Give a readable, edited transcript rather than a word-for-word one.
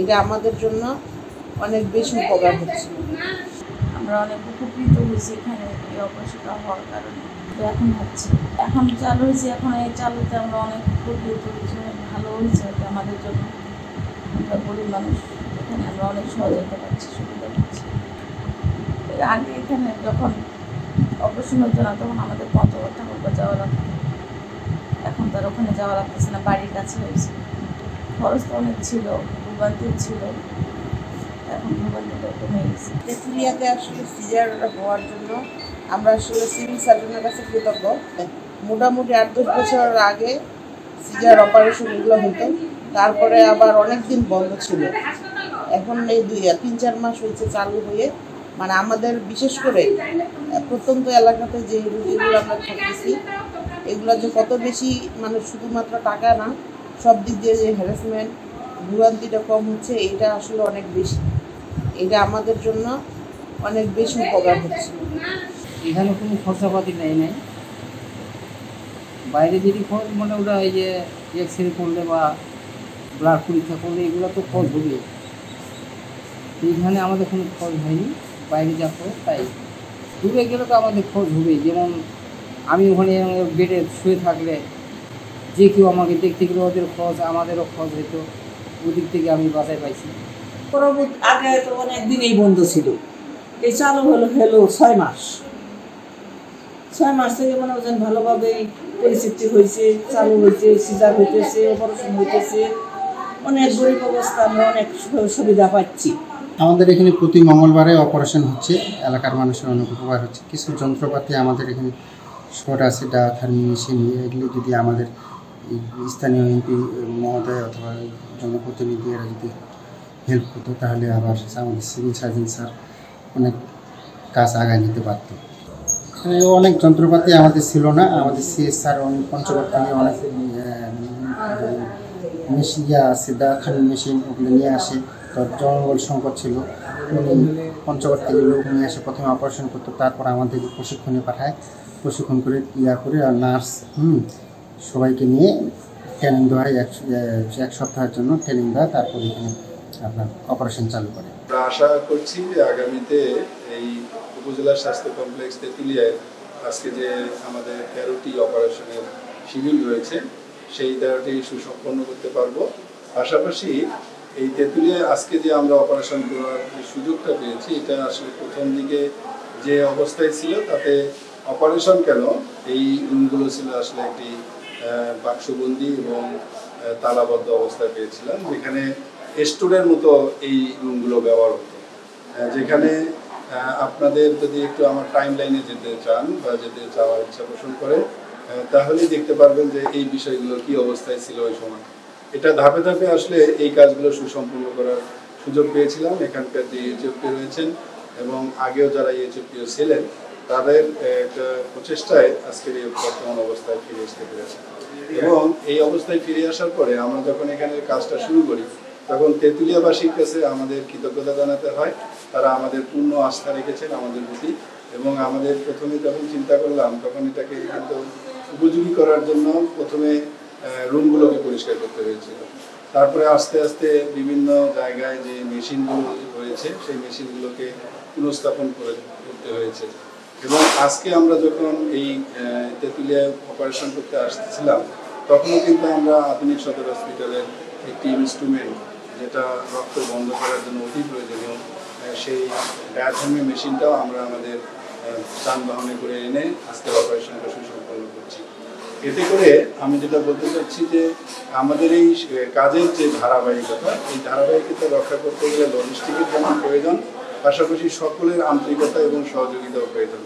এটা আমাদের জন্য অনেক বেশি উপকার হচ্ছে। আমরা অনেক উপকৃত হয়েছি এখানে এই অপারেশনটা হওয়ার কারণে। তো এখন হচ্ছে, এখন চালু হয়েছে, এখন এই চালুতে আমরা অনেক উপকৃত হয়েছি, অনেক ভালো হয়েছে আর কি আমাদের জন্য। আমরা গরিব মানুষ, এখানে আমরা অনেক সহযোগিতা পাচ্ছি, সুবিধা পাচ্ছি। এর আগে এখানে যখন অপারেশন হতো না তখন আমাদের পঞ্চগড় ঠাকুরগাঁও যাওয়া লাগতো, এখন তার ওখানে যাওয়া লাগতেছে না, বাড়ির কাছে হয়েছে। খরচ তো অনেক ছিল, ভোগান্তিও ছিল, এখন ভোগান্তিটা কমে গেছে। তেঁতুলিয়াতে আসলে সিজার হওয়ার জন্য আমরা আসলে সিভিল সার্জনের কাছে কৃতজ্ঞ। মোটামুটি 8-10 বছর আগে সিজার অপারেশন এগুলো হতো, তারপরে আবার অনেক দিন বন্ধ ছিল। এখন এই 3-4 মাস হয়েছে চালু হয়ে, মানে আমাদের বিশেষ করে প্রত্যন্ত এলাকাতে যে রুগীগুলো আমরা থাকতেছি এগুলো যে কত বেশি, মানে শুধুমাত্র টাকা না, সব দিক দিয়ে যে হ্যারাসমেন্ট ভোগান্তিটা কম হচ্ছে, এটা আসলে অনেক বেশি। এটা আমাদের জন্য অনেক বেশি উপকার হচ্ছে। এখানে কোনো খরচাপাতি নেই বাইরে যদি খরচ, মানে ওরা এই যে এক্সরে করলে বা ব্লাড পরীক্ষা করলে এগুলো তো খরচ হবে। এইখানে আমাদের কোনো খরচ হয়নি, বাইরে যা খরচ তাই। দূরে গেলে তো আমাদের খরচ হবেই। যেমন আমি ওখানে বেডে শুয়ে থাকলে যে কেউ আমাকে দেখতে গেলে ওদের খরচ, আমাদেরও খরচ হতো, ওদিক থেকে আমি বাঁচাই পাইছি। পরবর্তী আগে তো অনেক দিনেই বন্ধ ছিল, এই চালু হলো 6 মাস। 6 মাস থেকে মনে হচ্ছেন ভালোভাবে পরিস্থিতি হয়েছে, চালু হয়েছে, সিজার হইতেছে, অপারেশন হইতেছে, অনেক গরিব অবস্থা, আমরা অনেক সুবিধা পাচ্ছি। আমাদের এখানে প্রতি মঙ্গলবারে অপারেশন হচ্ছে, এলাকার মানুষের অনেক উপকার হচ্ছে। কিছু যন্ত্রপাতি আমাদের এখানে শর্ট আছে, থার্মি মেশিন, এগুলি যদি আমাদের স্থানীয় এমপি মহোদয় অথবা জনপ্রতিনিধিরা যদি হেল্প করতো তাহলে আবার আমাদের সিভিল সার্জন স্যার অনেক কাজ আগায় নিতে পারত। অনেক যন্ত্রপাতি আমাদের ছিল না, আমাদের সিএস স্যার পঞ্চগড় থেকে অনেক মেশিন আছে, থার্মি মেশিন, ওগুলো নিয়ে আসে। তো জঙ্গল সংকট ছিল, পঞ্চগড় থেকে লোক নিয়ে আসে, প্রথমে অপারেশন করতো, তারপর আমাদের প্রশিক্ষণে পাঠায়, প্রশিক্ষণ করে করে আর নার্স সবাইকে নিয়ে ট্রেনিং দেওয়া হয়। 1 সপ্তাহের জন্য ট্রেনিং দেওয়া, তারপর এখানে আপনার অপারেশন চালু করে। আমরা আশা করছি যে আগামীতে এই উপজেলা স্বাস্থ্য কমপ্লেক্স তেঁতুলিয়ায় আজকে যে আমাদের 13টি অপারেশনের শিডিউল রয়েছে সেই 13টি সুসম্পন্ন করতে পারবো। পাশাপাশি এই তেঁতুলিয়ায় আজকে যে আমরা অপারেশন করার যে সুযোগটা পেয়েছি, এটা আসলে প্রথম দিকে যে অবস্থায় ছিল তাতে অপারেশন কেন, এই রুমগুলো ছিল আসলে একটি বাক্সবন্দি এবং তালাবদ্ধ অবস্থায় পেয়েছিলাম, যেখানে স্টোরের মতো এই রুমগুলো ব্যবহার হতো। যেখানে আপনাদের যদি একটু আমার টাইম লাইনে যেতে চান বা যেতে চাওয়ার ইচ্ছা পোষণ করে, তাহলেই দেখতে পারবেন যে এই বিষয়গুলো কি অবস্থায় ছিল ওই সময়। এটা ধাপে ধাপে আসলে এই কাজগুলো সুসম্পন্ন করার সুযোগ পেয়েছিলাম। এখানকার যে ইউএচএফপি রয়েছেন এবং আগেও যারা ইউএচএফপিও ছিলেন, তাদের একটা প্রচেষ্টায় আজকের এই বর্তমান অবস্থায় ফিরে আসতে পেরেছে। এবং এই অবস্থায় ফিরে আসার পরে আমরা যখন এখানে কাজটা শুরু করি, তখন তেঁতুলিয়াবাসীর কাছে আমাদের কৃতজ্ঞতা জানাতে হয়। তারা আমাদের পূর্ণ আস্থা রেখেছেন আমাদের প্রতি, এবং আমাদের প্রথমে যখন চিন্তা করলাম তখন এটাকে কিন্তু উপযোগী করার জন্য প্রথমে রুমগুলোকে পরিষ্কার করতে হয়েছিল। তারপরে আস্তে আস্তে বিভিন্ন জায়গায় যে মেশিনগুলো রয়েছে সেই মেশিনগুলোকে পুনঃস্থাপন করতে হয়েছে। এবং আজকে আমরা যখন এই তেঁতুলিয়ায় অপারেশন করতে আসতেছিলাম, তখনও কিন্তু আমরা আধুনিক সদর হসপিটালের একটি ইনস্ট্রুমেন্ট, যেটা রক্ত বন্ধ করার জন্য অতি প্রয়োজনীয়, সেই ডায়াথর্মি মেশিনটাও আমরা আমাদের যানবাহনে করে এনে আজকের অপারেশনটা সুসম্পন্ন করছি। এতে করে আমি যেটা বলতে চাচ্ছি যে আমাদের এই কাজের যে ধারাবাহিকতা, এই ধারাবাহিকতা রক্ষা করতে গেলে লজিস্টিকের যেমন প্রয়োজন, পাশাপাশি সকলের আন্তরিকতা এবং সহযোগিতাও প্রয়োজন।